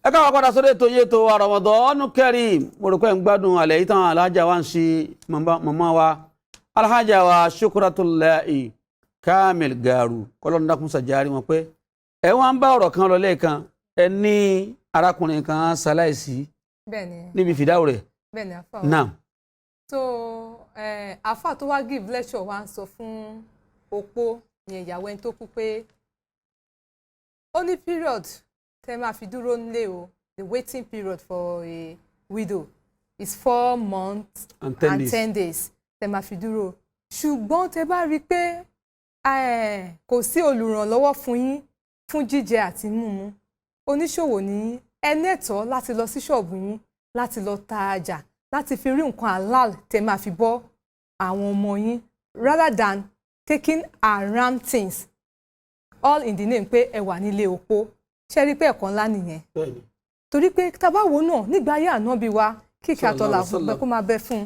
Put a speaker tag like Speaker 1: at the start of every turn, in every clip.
Speaker 1: ẹ káwọn padà sórí ètò yìí ètò Ramadan Kareem mo rò pé ń gbádùn àlẹ́ yìí tán alhaja wa ń ṣe màmá wa alhaja wa Shukratullahi Kamil Garu kọlọ́n dákun sàjárí wọn pé ẹ wá ń bá ọ̀rọ̀ kan lọ lẹ́ẹ̀kan ẹ ní arákùnrin kan ṣaláìsí níbi fìdáwò rẹ̀ náà.
Speaker 2: so àfà tó wá give lecture wa ń sọ fún opó yẹn ìyàwó ẹni tó kú pé ó ní period tẹ́ máa fi dúró nílé o the waiting period for a widow is 4 months and 10 days tẹ́ máa fi dúró ṣùgbọ́n tẹ́ bá rí i pé kò sí olùrànlọ́wọ́ fún yín fún jíjẹ àti mímu oníṣòwò ní ẹnẹ́tọ́ láti lọ sí ṣọ́ọ̀bù yín láti lọ ta ọjà láti fi rí nǹkan halal tẹ́ máa fi bọ́ àwọn ọmọ yín rather than taking haram things all in the name pé ẹ wà nílé opó ṣe rí pé ẹ̀kọ́ ńlá nìyẹn torí pé tabawo náà nígbà ayé ànábì wa kíkà tọ́lá fún kó máa bẹ fún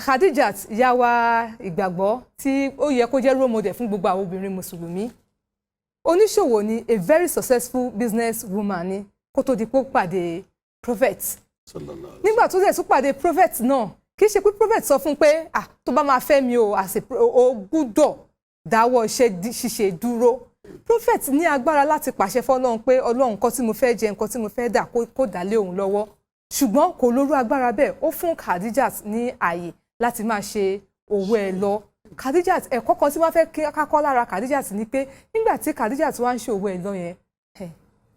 Speaker 2: Khadijat ìyá wa ìgbàgbọ́ tí ó yẹ kó jẹ́ role model fún gbogbo àwọn obìnrin mùsùlùmí oníṣòwò ni a very successful business woman ni kó tó di pé ó pàdé prophet nígbà tó dẹ̀ tún pàdé prophet náà kì í ṣe pé prophet sọ fún pé tó bá máa fẹ́ mi o gbúdọ̀ dáwọ́ iṣẹ́ ṣíṣe dúró prophet ní agbára láti pàṣẹ fọ́lọ́run pé ọlọ́run nǹkan tí mo fẹ́ jẹ nǹkan tí mo fẹ́ dà kó dà lé òun lọ́wọ́ ṣùgbọ́n kò lórú agbára bẹ́ẹ̀ ó fún Khadijat ní ààyè láti máa ṣe òwò ẹ̀ lọ Khadijat ẹ̀kọ́ kan tí wọ́n fẹ́ kákọ́ lára Khadijat ni pé nígbà tí Khadijat wá ń ṣe òwò ẹ̀ lọ yẹn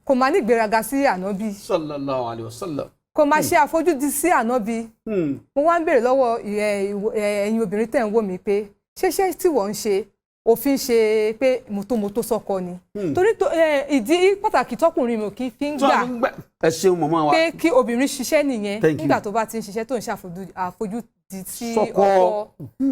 Speaker 2: kò máa ní ìgbéraga sí ànábì
Speaker 1: sallallahu alaihi wasallam
Speaker 2: kò máa ṣe àfojúdi sí ànábì mo wá ń béèrè lọ́wọ́ ẹ̀yin obìnrin tẹ̀ ń wò mí pé ṣéṣe tí wọ́n ń ṣe òfin ṣe pé mọ́tòmọ́tò sọ́kọ ni torí ìdí pàtàkì tọkùnrin mi ò kí fi ń gbà
Speaker 1: ẹ ṣeun màmá wa
Speaker 2: pé kí obìnrin ṣiṣẹ́ nìyẹn nígbà tó bá ti ń ṣiṣẹ́ tó ń ṣàfojúdi sí ọkọ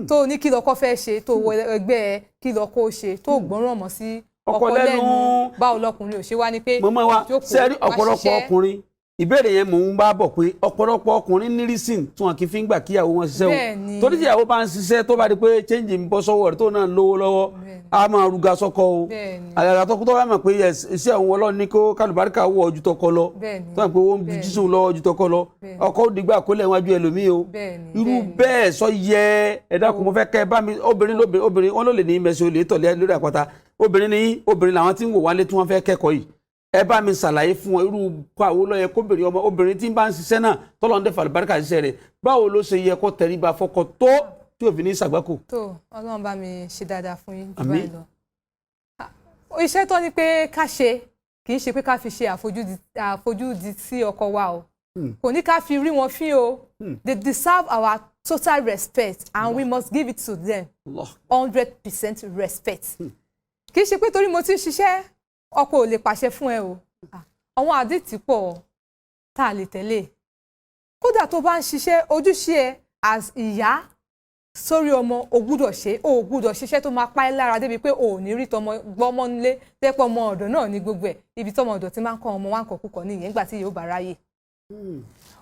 Speaker 2: tó ní kí lọkọ fẹ́ ṣe tó wọ ẹgbẹ́ kí lọkọ ṣe tó gbọ́ràn mọ́ sí ọkọ lẹ́nu báwo lọkùnrin ò ṣe wá ní pé
Speaker 1: màmá wa sẹ́rí ọ̀pọ̀lọpọ̀ ọkùnrin ìbéèrè yẹn mò ń bá bọ̀ pé ọ̀pọ̀lọpọ̀ ọkùnrin ní rísìn tí wọn kì í fi ń gbà kíyàwó wọn ṣiṣẹ́ o torí tí ìyàwó bá ń ṣiṣẹ́ tó bá di pé change ń bọ́ sọ́wọ́ rẹ̀ tó náà lówó lọ́wọ́ a máa ruga sọ́kọ o àyàrá tó bá mọ̀ pé iṣẹ́ òun ọlọ́run ní kó kálùbáríkà wọ ojú tọkọ lọ tó ń pè wọ́n bí jísùn lọ ojú tọkọ lọ ọkọ òdìgbà kó lẹ̀ wájú ẹlòmíì o irú bẹ́ẹ̀ sọ yẹ ẹ dákun mo fẹ́ kẹ́ bá mi obìnrin wọn ló lè ní mẹ́sì olè tọ̀lẹ́ lórí àpáta obìnrin làwọn tí ń wò wálé tí wọ́n fẹ́ kẹ́kọ̀ọ́ yìí ẹ bá mi ṣàlàyé fún wọn irú báwo ló yẹ kóbìnrin ọmọ obìnrin tí ń bá ń ṣiṣẹ́ náà tọ́lọ́ ń dẹ́ fàlùbáríkà ṣiṣẹ́ rẹ̀ báwo ló ṣe yẹ kó tẹríba fọ́kọ tó tí òfin ní ìṣàgbákò.
Speaker 2: tó Ọlọ́run bá mi ṣe dáadáa fún yín jù báyìí lọ. iṣẹ́ tó ní pé ká ṣe kì í ṣe pé ká fi ṣe àfojúdi sí ọkọ wa o kò ní ká fi rí wọn fín o they deserve our total respect and we must give it to them 100% respect. kì í ṣe pé torí mo ti ń ṣiṣẹ́ ọkọ ò lè pàṣẹ fún ẹ o àwọn àdìtì pọ̀ tá a lè tẹ̀lé kódà tó bá ń ṣiṣẹ́ ojúṣe ẹ as ìyá sórí ọmọ o gbúdọ̀ ṣe o gbúdọ̀ ṣiṣẹ́ tó máa pa ẹ́ lára débi pé o ò ní rí tọmọ gbọ́mọ nílé tẹ́pọ̀ ọmọ ọ̀dọ̀ náà ní gbogbo ẹ̀ ibi tọmọ ọ̀dọ̀ ti máa ń kọ́ ọmọ wa ń kọ̀kúkọ̀ nìyẹn nígbà tí yóò bá ráyè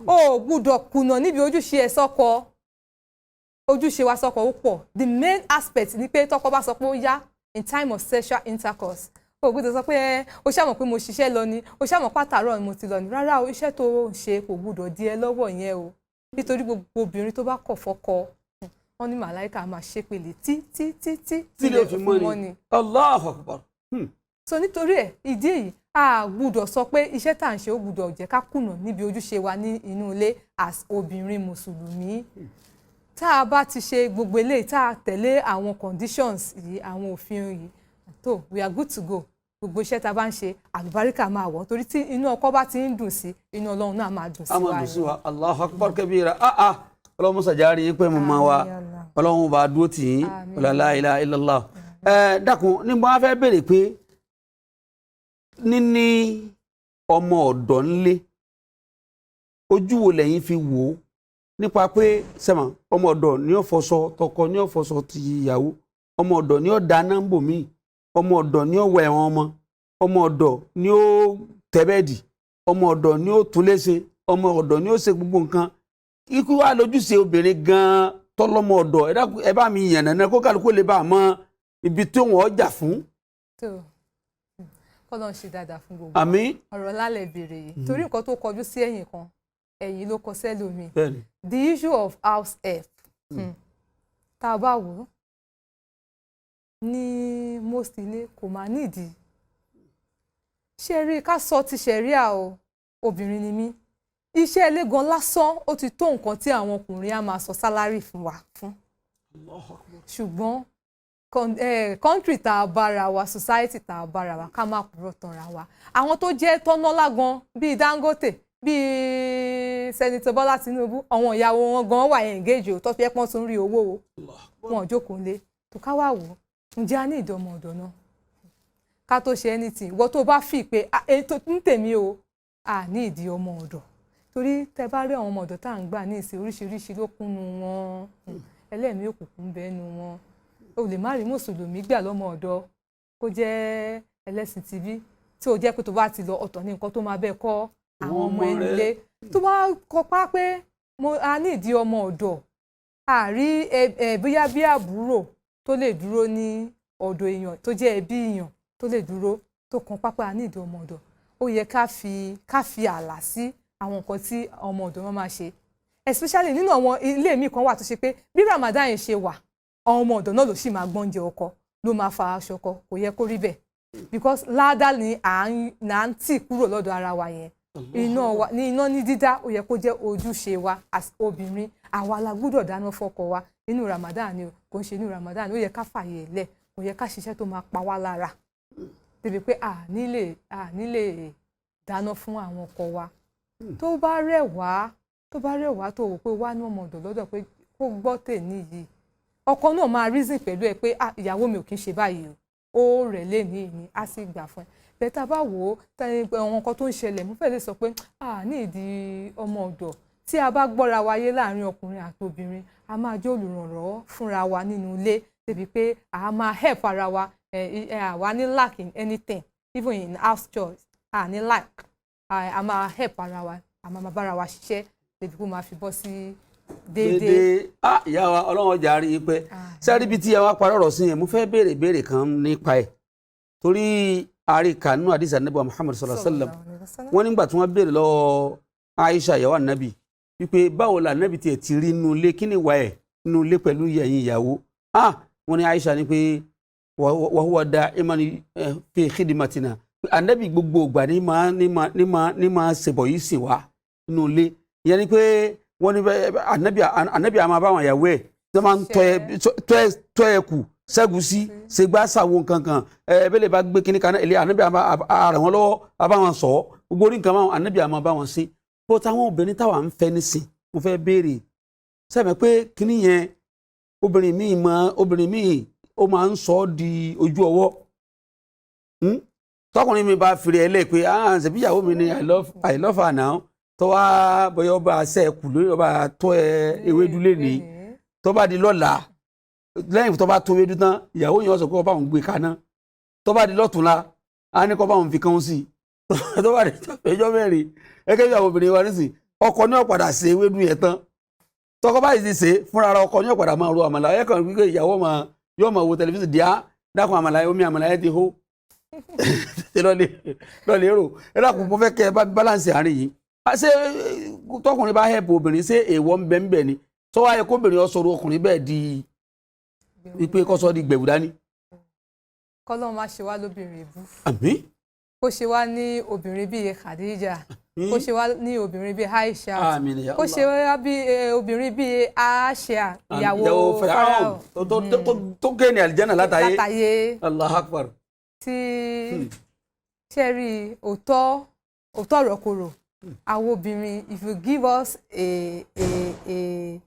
Speaker 2: o gbúdọ̀ kùnà níbi ojúṣe ẹ sọ́kọ ojúṣe wa sọ́kọ ó pọ̀ the main aspect ni pé tọkọ bá sọ pé ó yá in time of sexual intercourse o gbọ́dọ̀ sọ pé o ṣàmọ̀ pé mo ṣiṣẹ́ lọ ni o ṣàmọ̀ pàtàrọ̀ ni mo ti lọ ni rárá o iṣẹ́ tó ń ṣe kò gbọ́dọ̀ di ẹ lọ́wọ́ yẹn o nítorí gbogbo obìnrin tó bá kọ̀ fọ́kọ wọn ní màláìka máa ṣépele tí lè fi mọ́ ni.
Speaker 1: Allahu Akbar.
Speaker 2: so nítorí ẹ ìdí èyí a gbọ́dọ̀ sọ pé iṣẹ́ tá à ń ṣe ó gbọ́dọ̀ jẹ́ ká kùnà níbi ojúṣe wa ní inú ilé as obìnrin mùsùlùmí tá a bá ti ṣe gbogbo eléyìí tá a tẹ̀lé àwọn conditions yìí àwọn òfin yìí tó we are good to go gbogbo iṣẹ́ tá a bá ń ṣe àlùbáríkà máa wọ̀ torí tí inú ọkọ bá ti ń dùn sí inú ọlọ́run náà máa dùn sí wa.
Speaker 1: a máa dùn sí wa Allahu Akbar kabira ọlọ́run musa jaari yín pé mo máa wa ọlọ́run bá dúró tì yín la ilaha illallah. dákun ní mo á fẹ́ béèrè pé níní ọmọ ọ̀dọ́ ńlé ojú wo lẹ́yìn fi wò ó nípa pé sẹ́mà ọmọ ọ̀dọ́ ni ó fọṣọ tọkọ ni ó fọṣọ ti ìyàwó ọmọ ọ̀dọ́ ni ó dáná ń bò míì ọmọ ọ̀dọ̀ ni ó wẹ ẹ̀wọ̀n ọmọ ọ̀dọ̀ ni ó tẹ́bẹ̀dì ọmọ ọ̀dọ̀ ni ó tún léṣe ọmọ ọ̀dọ̀ ni ó ṣe gbogbo nǹkan ikú wa lójúṣe obìnrin gan-an tọ́lọ́mọ ọ̀dọ̀ ẹ bá mi yànnà náà kó kálukú lè bá a mọ ibi tí wọ́n jà fún.
Speaker 2: kọ́lọ́n ṣe dáadáa fún gbogbo
Speaker 1: àmín
Speaker 2: ọ̀rọ̀ lálẹ́ béèrè yìí torí nǹkan tó kọjú sí ẹ̀yìn kan ẹ̀yìn ló kọ sẹ́lòmíì the issue of house help tá a bá wò ó ní most ilé kò máa nídìí ṣe rí ká sọ ti ṣẹ̀ríà o obìnrin ni mí iṣẹ́ ilé gan lásán ó ti tó nǹkan tí àwọn ọkùnrin á máa sọ sálárì fún wa fún ṣùgbọ́n country tá a bára wa society tá a bára wa ká má purọ́ tanra wa àwọn tó jẹ́ tọ́nọ́lá gan bíi Dangote bíi Senator Bọ́lá Tinubu àwọn ìyàwó wọn gan wà engage o tó fi ẹpọn tún rí owó o wọn jókòó lé tó ká wá wò ó ǹjẹ́ a ní ìdánmọ̀ ọ̀dọ̀ náà ká tó ṣe anything ìwọ tó bá fi pé ń tèmi o a ní ìdí ọmọ ọ̀dọ̀ torí tẹ bá rí àwọn ọmọ ọ̀dọ̀ tá à ń gbà ní ìsìn oríṣiríṣi ló kúnnu wọn ẹlẹ́mìí òkùnkùn bẹ́nu wọn o lè má rí mùsùlùmí gbà lọ́mọ ọ̀dọ̀ kó jẹ́ ẹlẹ́sìn tìbí tí ó jẹ́ pé tó bá ti lọ ọ̀tọ̀ ní nǹkan tó máa bẹ́ẹ̀ kọ́ àwọn ọmọ ẹni ilé tó bá kọpá pé a ní ìdí ọmọ ọ̀dọ̀ àrí bóyá bí àbúrò tó lè dúró ní ọ̀dọ̀ èèyàn tó jẹ́ ẹbí èèyàn tó lè dúró tó kan pápá a ní ìdí ọmọ ọ̀dọ̀ ó yẹ ká fi ààlà sí àwọn nǹkan tí ọmọ ọ̀dọ̀ wọn máa ṣe especially nínú àwọn ilé mi kan wà tó ṣe pé bí Ramadan yẹn ṣe wà àwọn ọmọ ọ̀dọ̀ náà ló sì máa gbọ́njẹ ọkọ ló máa fa aṣọ ọkọ kò yẹ kó rí bẹ́ẹ̀ because ládàá ni à ń tì kúrò lọ́dọ̀ ara wa yẹn iná ní dídá ó yẹ kó jẹ́ ojúṣe wa as obìnrin àwa la gbọ́dọ̀ dáná fọ́kọ wa nínú Ramadan ni kò ń ṣe nínú Ramadan ó yẹ ká fààyè lẹ̀ kò yẹ ká ṣiṣẹ́ tó máa pa wá lára débi pé à nílè dáná fún àwọn ọkọ wa tó bá rẹ̀ wá tó wò pé wá ní ọmọ ọ̀dọ̀ lọ́dọ̀ pé kó gbọ́ tèmi yìí ọkọ náà máa reason pẹ̀lú ẹ pé ìyàwó mi ò kí ń ṣe báyìí o ó rẹ̀ lé ní ìní á sì gbà fún ẹ bẹ́ẹ̀ tá a bá wò ó àwọn nǹkan tó ń ṣẹlẹ̀ mo fẹ́ lè sọ pé ní ìdí ọmọ ọ̀dọ̀ tí a bá gbọ́ra wáyé láàrin ọkùnrin àti obìnrin a máa jẹ́ olùrànlọ́wọ́ fúnra wa nínú ilé débi pé a máa help ara wa àwa ní lack in anything even in house chores ní lack a máa help ara wa a máa bára wa ṣiṣẹ́ débi kó máa fi bọ́ sí déédéé.
Speaker 1: ìyá wa ọlọ́run ọjà rí i pé sẹ́rí bíi tí ẹ wá parí ọ̀rọ̀ sí yẹn mo fẹ́ béèrè ìbéèrè kan nípa ẹ̀ torí àríkà nínú àdìsí ànábì Muhammad sallallahu alaihi wasallam wọ́n nígbà tí wọ́n béèrè lọ́wọ́ Aisha ìyàwó ànábì wípé báwo la ànábì tiẹ̀ ti rí inú ilé kí ni ìwà ẹ̀ nínú ilé pẹ̀lú ẹ̀yin ìyàwó wọ́n ní Aisha ní pé wa huwa da'iman fi khidmatina ànábì gbogbo ìgbà ní máa ṣèbọ̀ yìí sìn wá nínú ilé ìyẹn ni pé wọ́n ní ànábì àmà báwọn ìyàwó ẹ̀ tó máa ń tọ́ ẹ kù ṣẹ́gùsí ṣègbà ṣàwo kankan ẹ̀ẹ́bẹ̀lẹ̀ bá gbé kíní kan náà ànábì àrà wọn lọ́wọ́ abáwọn sọ gbogbo orí nǹkan máa ànábì àmà báwọn sí bó táwọn obìnrin táwa ń fẹ́ nísìn mo fẹ́ béèrè sẹ́mi pé kíní yẹn obìnrin míì ó máa ń sọ ọ́ di ojú ọwọ́ tọkùnrin mi bá fìrì ẹ lẹ pé ṣebí ìyàwó mi ni I love her now tó wá bóyá ọba ṣẹ́ẹ̀kù lórí ọba tó ewédú lé ní tó bá di lọ́la lẹ́yìn tó bá tó ewédú tán ìyàwó yẹn sọ pé ọba òun gbé kaná tó bá di lọ́tùnla á ní kó bá òun fi kán sí tó bá di ẹjọ́ mẹ́rin gẹ́gẹ́ bí àwọn obìnrin wa nísìn ọkọ ní ọ̀padà ṣe ewédú yẹn tán tọkọ báyìí ti ṣe fúnra ara ọkọ ní ọ̀padà máa ro àmàlà ẹ̀ kàn wípé ìyàwó yóò máa wo tẹlifíṣàn díà dákun àmàlà omi àmàlà ẹ̀ ti hó lọ́ọ̀lẹ́ rò ẹ dákun mo fẹ́ kẹ́ ẹ bá balance àárín yìí ṣé tọkùnrin bá hẹ́pù obìnrin ṣé èèwọ̀ ń bẹ ń bẹ ni tó wáyé kóbìnrin ọ̀sọ̀rọ̀ ọkùnrin bẹ́ẹ̀ di wípé kọ́sọ́ di gbẹ̀wù dání.
Speaker 2: kọ́lọ́n má ṣe wá lóbìnrin ìbú.
Speaker 1: àmín.
Speaker 2: kó ṣe wá ní obìnrin bíi Khadija kó ṣe wá ní obìnrin bíi Aisha kó ṣe wá bí obìnrin bíi Aisha ìyàwó Farao
Speaker 1: tó gé ní àlìjánà látàyé. Allahu Akbar.
Speaker 2: tí ṣẹ́rí òótọ́ ọ̀rọ̀ kòrò àwọn obìnrin if you give us a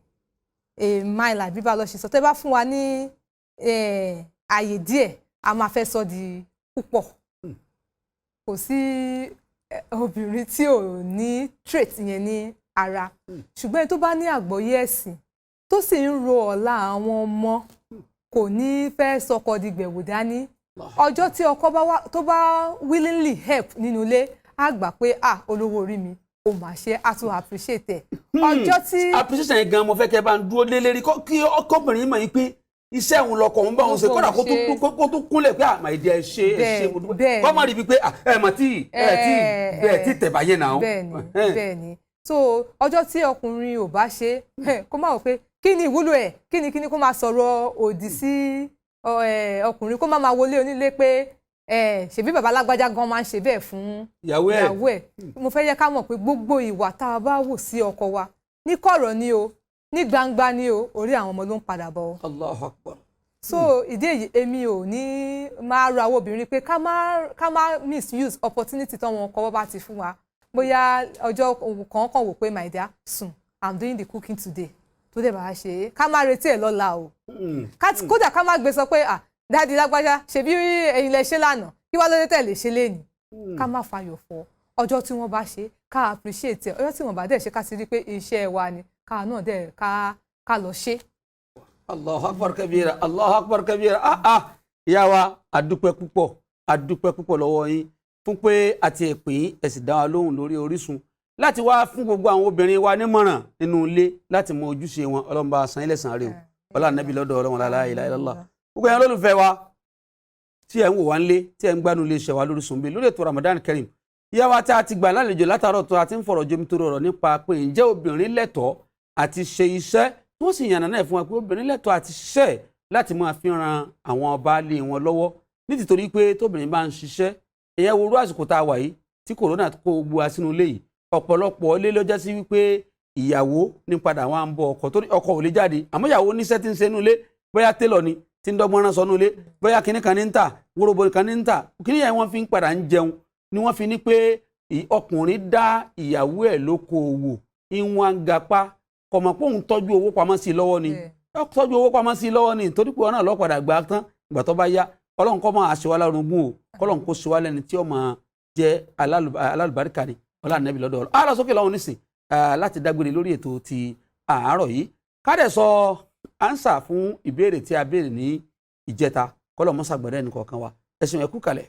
Speaker 2: mile àbí bá lọ ṣe sọ tẹ́ bá fún wa ní àyè díẹ̀ a máa fẹ́ sọ di púpọ̀ kò sí obìnrin tí ò ní trait yẹn ní ara ṣùgbọ́n tó bá ní àgbọ́yé ẹ̀sìn tó sì ń ro ọ̀la àwọn ọmọ kò ní fẹ́ sọkọ di gbẹ̀wò dání ọjọ́ tí ọkọ tó bá willingly help nínú ilé á gbà pé olówó orí mi ó máa ṣe á tún appreciate ẹ̀ ọjọ́ tí.
Speaker 1: appreciation yẹn gan mo fẹ́ kẹ́ bá ń dúró lé lérí kí ọkọ̀bìnrin mọ̀ yín pé iṣẹ́ òun lọkọ̀ òun bá òun ṣe kódà kó tún kúnlẹ̀ pé àmà ìdí ẹ ṣe mo dúpẹ́ kọ́ má rí bíi pé ẹ mà tí tẹ̀báyé náà.
Speaker 2: bẹ́ẹ̀ni so ọjọ́ tí ọkùnrin ò bá ṣe kó má wò pé kí ni ìwúlò ẹ̀ kí ni kó máa sọ̀rọ̀ òdì sí ọkùnrin kó má máa wọlé onílé pé ṣèbí bàbá alágbájá gan máa ń ṣe bẹ́ẹ̀ fún ìyàwó ẹ̀. mo fẹ́ yẹ ká mọ̀ pé gbogbo ìwà tá a bá wò sí ọkọ wa ní kọ̀rọ̀ ni o ní gbangba ni o orí àwọn ọmọ ló ń padà bọ̀.
Speaker 1: Allahu Akbar.
Speaker 2: so ìdí èyí èmi ò ní máa rọ àwọn obìnrin pé ká má misuse opportunity táwọn ọkọ bá ti fún wa bóyá ọjọ́ kọ̀ọ̀kan wò pé my dear sùn I'm doing the cooking today tó dẹ̀ bá ṣe é ká má retí ẹ̀ lọ́la o kódà ká má gbé sọ pé dáàdi lágbájá ṣebí ẹ̀yin lẹ ṣe lánàá kí wá lóde tẹ̀lé ṣe léni ká má fayọ̀ fọ́ ọjọ́ tí wọ́n bá ṣe ká appreciate ẹ̀ ọjọ́ tí wọ́n bá dẹ̀ ṣe ká ti rí pé iṣẹ́ wa ni ká náà dẹ̀ ká lọ ṣe.
Speaker 1: Allahu Akbar kabira Allahu Akbar kabira ìyá wa adúpẹ́ púpọ̀ lọ́wọ́ yín fún pé àti ẹ̀pín ẹ sì dá wa lóhùn lórí Orísun láti wá fún gbogbo àwọn obìnrin wa nímọ̀ràn nínú ilé láti mọ ojúṣe wọn Ọlọ́run bá san ilẹ̀ san rè o ọlá nàbí lọ́dọ̀ Ọlọ́run la ilaha illallah gbogbo ẹ̀yin olólùfẹ́ wa tí ẹ̀ ń wò wá ń lé tí ẹ̀ ń gbádùn ilé iṣẹ́ wa lórísun bí lórí ètò Ramadan Kareem ìyá wa tí a ti gbà lálejò látàárọ̀ tó a ti ń fọ̀rọ̀ jomi tó rọrọ̀ nípa pé ǹjẹ́ obìnrin lẹ́tọ̀ọ́ àti ṣe iṣẹ́ tí wọ́n sì yànnà náà fún wa pé obìnrin lẹ́tọ̀ọ́ àti ṣiṣẹ́ láti máa fi ran àwọn baálé wọn lọ́wọ́ nítorí pé tóbìnrin bá ń ṣiṣẹ́ ìyẹn wo irú àsìkò tá a wà yìí tí kòrónà kó gbogbo wa sínú ilé yìí ọ̀pọ̀lọpọ̀ ilé ló jẹ́ sí wípé ìyàwó ní padà wá ń bọ ọkọ torí ọkọ ò lè jáde àmọ́ ìyàwó níṣẹ́ tí ń ṣe nínú ilé bóyá télọ̀ ni tí ń dọ́gbọ́n rán sọnú ilé bóyá kinní kan ní ń tà wóróbo kan ní ń tà kinní yẹn wọ́n fi ń padà ń jẹun ni wọ́n fi ní pé ọkùnrin dá ìyàwó ẹ̀ lókoòwò ìwọ̀n gapá kọ̀mọ̀ pé òun tọ́jú owó pamọ́ sí i lọ́wọ́ ni tọ́jú owó pamọ́ sí i lọ́wọ́ ni torí pé wọn náà lọ́padà gbà tán ìgbà tó bá yá Ọlọ́run kó máa ṣe wá lárugún o kọ́lọ́run kó ṣe wá lẹ́ni tí ó máa jẹ́ alálùbáríkà ni ọlá nẹ́bí lọ́dọ̀ ọ̀rọ̀ á lọ sókè lọ́wọ́ nísìn láti dágbére lórí ètò ti àárọ̀ yìí ká dẹ̀ sọ ánsà fún ìbéèrè tí a béèrè ní ìjẹta kọ́lọ́ mọ́sàgbọ́dẹ́ ẹnì kọ̀ọ̀kan wa ẹ̀sùn ẹ̀kú kalẹ̀.